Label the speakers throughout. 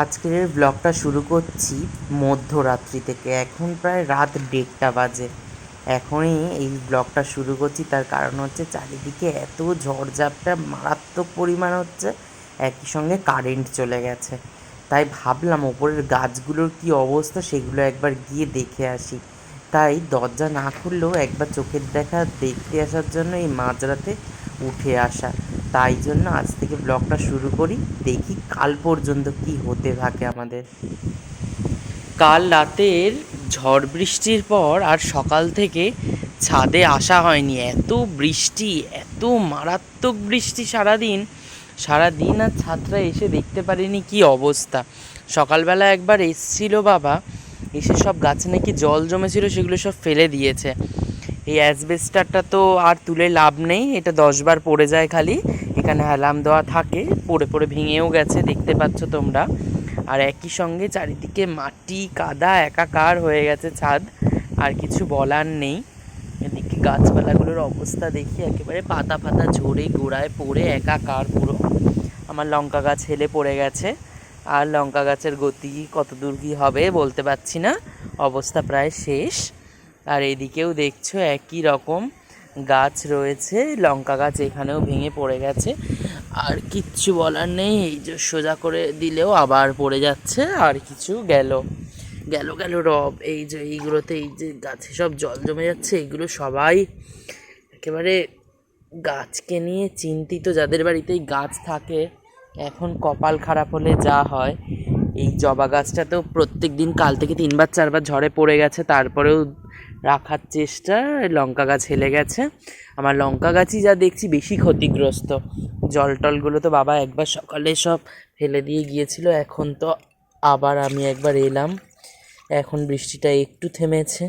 Speaker 1: আজকের ব্লগটা শুরু করছি মধ্যরাত্রি থেকে। এখন প্রায় রাত 1:30 বাজে। এখনই এই ব্লগটা শুরু করছি, তার কারণ হচ্ছে চারিদিকে এত ঝড়ঝাপটা মারাত্মক পরিমাণ হচ্ছে, একই সঙ্গে কারেন্ট চলে গেছে। তাই ভাবলাম ওপরের গাছগুলোর কি অবস্থা সেগুলো একবার গিয়ে দেখে আসি। তাই দরজা না খুললেও একবার চোখের দেখা দেখতে আসার জন্য এই মাঝরাতে উঠে আসা। তাই জন্য আজ থেকে ব্লগটা শুরু করি, দেখি কাল পর্যন্ত কি হতে থাকে আমাদের। কাল রাতের ঝড় বৃষ্টির পর আর সকাল থেকে ছাদে আসা হয়নি। এত বৃষ্টি, এত মারাত্মক বৃষ্টি সারাদিন আর ছাদটা এসে দেখতে পারিনি কি অবস্থা। সকালবেলা একবার এসছিল বাবা, এসে সব গাছে নাকি জল জমেছিল, সেগুলো সব ফেলে দিয়েছে। এই অ্যাসবেস্টারটা তো আর তুলে লাভ নেই, এটা 10 বার পড়ে যায় খালি। এখানে অ্যালার্ম দেওয়া থাকে, পড়ে পড়ে ভেঙেও গেছে, দেখতে পাচ্ছ তোমরা। আর একই সঙ্গে চারিদিকে মাটি কাদা একাকার হয়ে গেছে ছাদ, আর কিছু বলার নেই। এদিকে গাছপালাগুলোর অবস্থা দেখি, একেবারে পাতা পাতা ঝরে গোড়ায় পড়ে একাকার পুরো। আমার লঙ্কা গাছ হেলে পড়ে গেছে, আর লঙ্কা গাছের গতি কত দূর কী হবে বলতে পারছি না, অবস্থা প্রায় শেষ। আর এদিকেও দেখছো একই রকম গাছ রয়েছে, লঙ্কা গাছ এখানেও ভেঙে পড়ে গেছে। আর কিচ্ছু বলার নেই, এই যে সোজা করে দিলেও আবার পড়ে যাচ্ছে। আর কিছু গেল গেল গেল রব, এই যে এইগুলোতে এই যে গাছে সব জল জমে যাচ্ছে, এগুলো সবাই একেবারে গাছকে নিয়ে চিন্তিত, যাদের বাড়িতেই গাছ থাকে। এখন কপাল খারাপ হলে যা হয়, এই জবা গাছটা তো প্রত্যেক দিন কাল থেকে 3 বার 4 বার ঝড়ে পড়ে গেছে, তারপরেও রাখার চেষ্টা। লঙ্কা গাছ হেলে গেছে, আমার লঙ্কা গাছই যা দেখছি বেশি ক্ষতিগ্রস্ত। জল টলগুলো তো বাবা একবার সকালে সব ফেলে দিয়ে গিয়েছিল, এখন তো আবার আমি একবার এলাম। এখন বৃষ্টিটা একটু থেমেছে,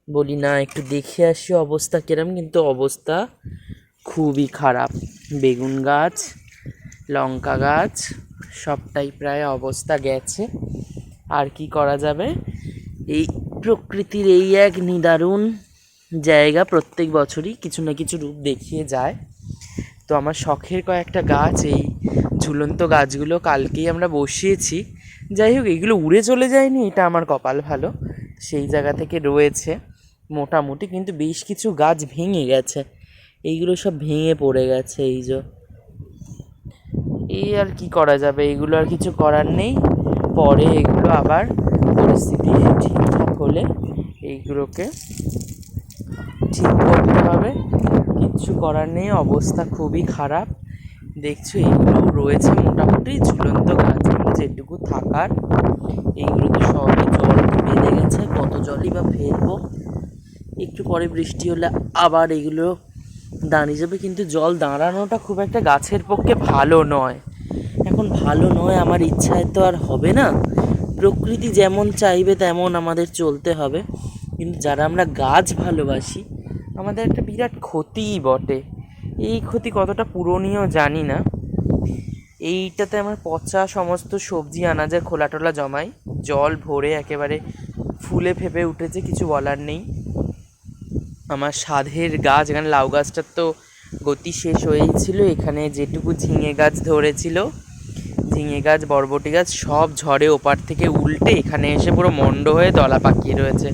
Speaker 1: বলি না একটু দেখে আসি অবস্থা কিরম, কিন্তু অবস্থা খুবই খারাপ। বেগুন গাছ, লঙ্কা গাছ সবটাই প্রায় অবস্থা গেছে। আর কি করা যাবে, এই প্রকৃতির এই এক নিদারুণ জায়গা প্রত্যেক বছরই কিছু না কিছু রূপ দেখিয়ে যায়। তো আমার শখের কয়েকটা গাছ, এই ঝুলন্ত গাছগুলো কালকেই আমরা বসিয়েছি। যাই হোক, এগুলো উড়ে চলে যায়নি, এটা আমার কপাল ভালো, সেই জায়গা থেকে রয়েছে মোটামুটি। কিন্তু বেশ কিছু গাছ ভেঙে গেছে, এইগুলো সব ভেঙে পড়ে গেছে। এই আর কি করা যাবে, এগুলো আর কিছু করার নেই। পরে এগুলো আবার পরিস্থিতি ঠিকঠাক হলে এইগুলোকে ঠিক করতে হবে, কিচ্ছু করার নেই। অবস্থা খুবই খারাপ। দেখছো এইগুলো রয়েছে মোটামুটি ঝুলন্ত গাছগুলো যেটুকু থাকার, এইগুলো তো সবই জল বেঁধে গেছে, কত জলই বা ফেলবো। একটু পরে বৃষ্টি হলে আবার এগুলো দাঁড়িয়ে যাবে, কিন্তু জল দাঁড়ানোটা খুব একটা গাছের পক্ষে ভালো নয়। এখন ভালো নয়, আমার ইচ্ছায় তো আর হবে না, প্রকৃতি যেমন চাইবে তেমন আমাদের চলতে হবে। কিন্তু যারা আমরা গাছ ভালোবাসি, আমাদের একটা বিরাট ক্ষতিই বটে। এই ক্ষতি কতটা পূরণীয় জানি না। এইটাতে আমার পচা সমস্ত সবজি আনাজের খোলা টোলা জমাই, জল ভরে একেবারে ফুলে ফেপে উঠেছে, কিছু বলার নেই। আমার সাধের গাছ, এখানে লাউ গাছটার তো গতি শেষ হয়েই ছিল, এখানে যেটুকু ঝিঙে গাছ ধরেছিল, ঝিঙে গাছ বরবটি গাছ সব ঝড়ে ওপার থেকে উল্টে এখানে এসে পুরো মন্ড হয়ে দলা পাকিয়ে রয়েছে।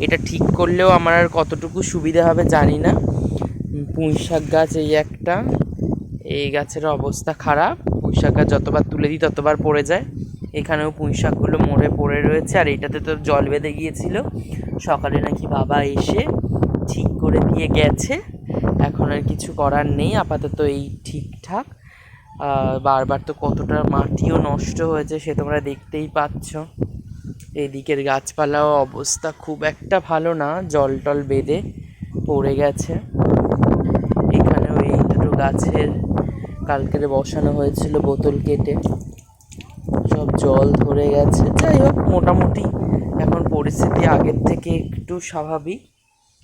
Speaker 1: এটা ঠিক করলেও আমার আর কতটুকু সুবিধা হবে জানি না। পুঁই শাক গাছ এই একটা, এই গাছের অবস্থা খারাপ। পুঁই শাক গাছ যতবার তুলে দিই ততবার পড়ে যায়, এখানেও পুঁই শাকগুলো মরে পড়ে রয়েছে। আর এইটাতে তো জল বেঁধে গিয়েছিল, সকালে নাকি বাবা এসে ঠিক করে দিয়ে গেছে। এখন আর কিছু করার নেই, আপাতত এই ঠিকঠাক। বারবার তো কতটা মাটিও নষ্ট হয়েছে সে তোমরা দেখতেই পাচ্ছ। এদিকের গাছপালাও অবস্থা খুব একটা ভালো না, জল টল বেঁধে পড়ে গেছে। এখানেও এই দুটো গাছের কালকের বসানো হয়েছিল বোতল কেটে, সব জল ধরে গেছে। যাই হোক, মোটামুটি এখন পরিস্থিতি আগের থেকে একটু স্বাভাবিক।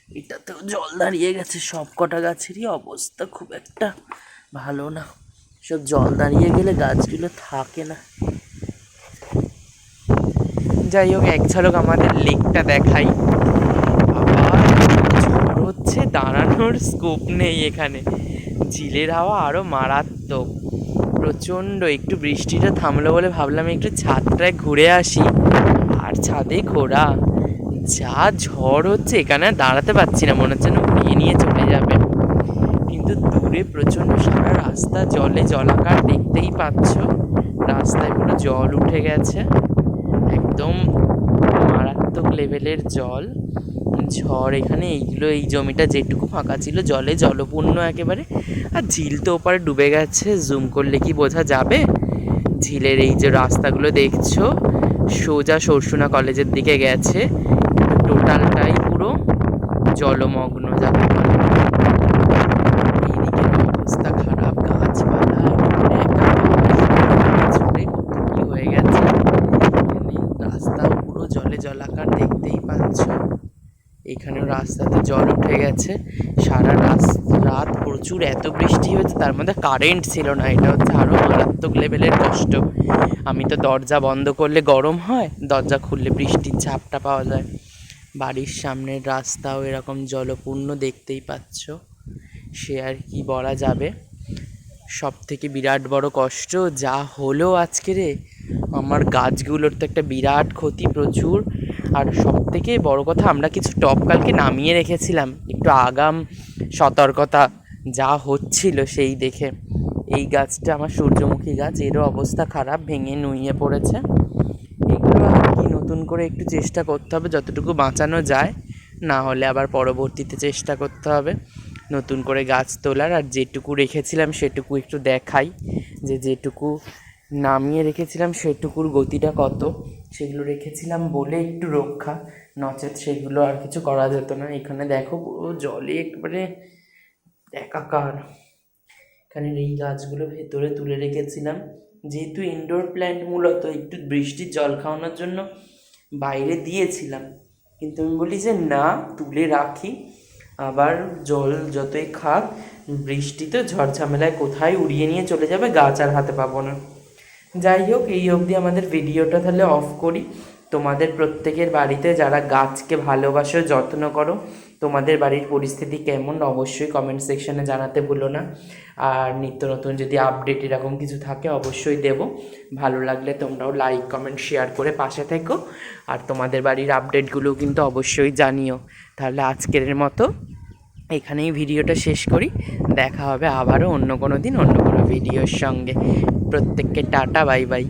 Speaker 1: এটাতেও জল দাঁড়িয়ে গেছে, সব কটা গাছেরই অবস্থা খুব একটা ভালো না। সব জল দাঁড়িয়ে গেলে গাছগুলো থাকে না। যাই হোক, এক ঝলক আমাদের লেকটা দেখাই। আবার ঝড় হচ্ছে, দাঁড়ানোর স্কোপ নেই এখানে, ঝিলের হাওয়া আরও মারাত্মক। প্রচণ্ড। একটু বৃষ্টিটা থামলো বলে ভাবলাম একটু ছাদটায় ঘুরে আসি, আর ছাদে ঘোরা যা ঝড় হচ্ছে, এখানে দাঁড়াতে পারছি না, মনে হচ্ছে না উড়িয়ে নিয়ে চলে যাবে। কিন্তু দূরে প্রচণ্ড, সারা রাস্তা জলে জলাকার, দেখতেই পাচ্ছ রাস্তায় পুরো জল উঠে গেছে, একদম মারাত্মক লেভেলের জল, ঝড়। এখানে এইগুলো, এই জমিটা যেটুকু ফাঁকা ছিল জলে জলপূর্ণ একেবারে, আর ঝিল তো ওপারে ডুবে গেছে, জুম করলে কি বোঝা যাবে। ঝিলের এই যে রাস্তাগুলো দেখছো সোজা সরসুনা কলেজের দিকে গেছে, টোটালটাই পুরো জলমগ্ন যাবে। এইদিকে অবস্থা খারাপ, গাছপালা ঝড়ে কত কি হয়ে গেছে। রাস্তাও পুরো জলে জলাকার, দেখতেই পাচ্ছ। এখানেও রাস্তাতে জল উঠে গেছে। সারা রাত প্রচুর এত বৃষ্টি হয়েছে, তার মধ্যে কারেন্ট ছিল না, এটা হচ্ছে আরও মারাত্মক লেভেলের কষ্ট। আমি তো দরজা বন্ধ করলে গরম হয়, দরজা খুললে বৃষ্টির ঝাপটা পাওয়া যায়। বাড়ির সামনের রাস্তাও এরকম জলপূর্ণ, দেখতেই পাচ্ছ। সে আর কি বলা যাবে। সব থেকে বিরাট বড় কষ্ট যা হলো আজকে রে, আমার গাছগুলোর তো একটা বিরাট ক্ষতি, প্রচুর। আর সব থেকে বড় কথা, আমরা কিছু টব কালকে নামিয়ে রেখেছিলাম, একটু আগাম সতর্কতা যা হচ্ছিল সেই দেখে। এই গাছটা আমার সূর্যমুখী গাছ, এরও অবস্থা খারাপ, ভেঙে নুইয়ে পড়েছে। এগুলো আর কি নতুন করে একটু চেষ্টা করতে হবে যতটুকু বাঁচানো যায়, না হলে আবার পরবর্তীতে চেষ্টা করতে হবে নতুন করে গাছ তোলার। আর যেটুকু রেখেছিলাম সেটুকু একটু দেখাই, যে যেটুকু নামিয়ে রেখেছিলাম সেটুকুর গতিটা কত, সেগুলো রেখেছিলাম বলে একটু রক্ষা, নচেত সেগুলো আর কিছু করা যেত না। এখানে দেখো পুরো জলে একবারে একাকার। এখানে এই গাছগুলো ভেতরে তুলে রেখেছিলাম, যেহেতু ইনডোর প্ল্যান্ট, মূলত একটু বৃষ্টির জল খাওয়ানোর জন্য বাইরে দিয়েছিলাম, কিন্তু আমি বলি যে না, তুলে রাখি, আবার জল যতই খাক, বৃষ্টিতে ঝড় ঝামেলায় কোথায় উড়িয়ে নিয়ে চলে যাবে, গাছ আর হাতে পাবো না। যাই হোক, এই অবধি আমাদের ভিডিওটা তাহলে অফ করি। তোমাদের প্রত্যেকের বাড়িতে যারা গাছকে ভালোবাসো, যত্ন করো, তোমাদের বাড়ির পরিস্থিতি কেমন অবশ্যই কমেন্ট সেকশানে জানাতে ভুলো না। আর নিত্য নতুন যদি আপডেট এরকম কিছু থাকে অবশ্যই দেব। ভালো লাগলে তোমরাও লাইক কমেন্ট শেয়ার করে পাশে থেকো, আর তোমাদের বাড়ির আপডেটগুলোও কিন্তু অবশ্যই জানিও। তাহলে আজকের মতো এখানেই ভিডিওটা শেষ করি, দেখা হবে আবারও অন্য কোনো দিন অন্য কোনো ভিডিওর সঙ্গে। প্রত্যেককে টাটা, বাই বাই।